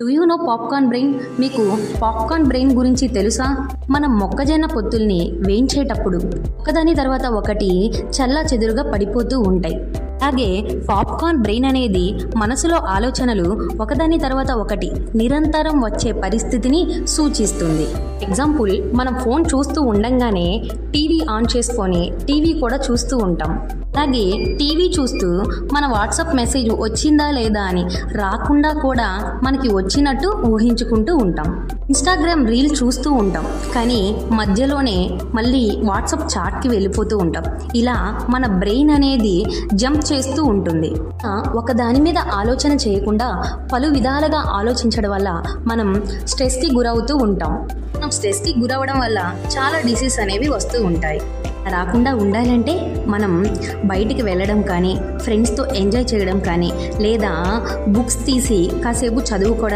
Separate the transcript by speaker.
Speaker 1: Do you know popcorn brain? మీకు popcorn brain గురించి తెలుసా? మనం మొక్కజొన్న పొత్తుల్ని వేయించేటప్పుడు ఒకదాని తర్వాత ఒకటి చల్లా చెదురుగా పడిపోతూ ఉంటాయి. అలాగే పాప్కార్న్ బ్రెయిన్ అనేది మనసులో ఆలోచనలు ఒకదాని తర్వాత ఒకటి నిరంతరం వచ్చే పరిస్థితిని సూచిస్తుంది. ఎగ్జాంపుల్, మనం ఫోన్ చూస్తూ ఉండంగానే టీవీ ఆన్ చేసుకొని టీవీ కూడా చూస్తూ ఉంటాం. అలాగే టీవీ చూస్తూ మన వాట్సాప్ మెసేజ్ వచ్చిందా లేదా అని రాకుండా కూడా మనకి వచ్చినట్టు ఊహించుకుంటూ ఉంటాం. ఇన్స్టాగ్రామ్ రీల్ చూస్తూ ఉంటాం, కానీ మధ్యలోనే మళ్ళీ వాట్సాప్ చాట్కి వెళ్ళిపోతూ ఉంటాం. ఇలా మన బ్రెయిన్ అనేది జంప్ చేస్తూ ఉంటుంది. ఒక దాని మీద ఆలోచన చేయకుండా పలు విధాలుగా ఆలోచించడం వల్ల మనం స్ట్రెస్కి గురవుతూ ఉంటాం. మనం స్ట్రెస్కి గురవడం వల్ల చాలా డిసీజ్ అనేవి వస్తూ ఉంటాయి. రాకుండా ఉండాలంటే మనం బయటికి వెళ్ళడం కానీ, ఫ్రెండ్స్తో ఎంజాయ్ చేయడం కానీ, లేదా బుక్స్ తీసి కాసేపు చదువుకోవడం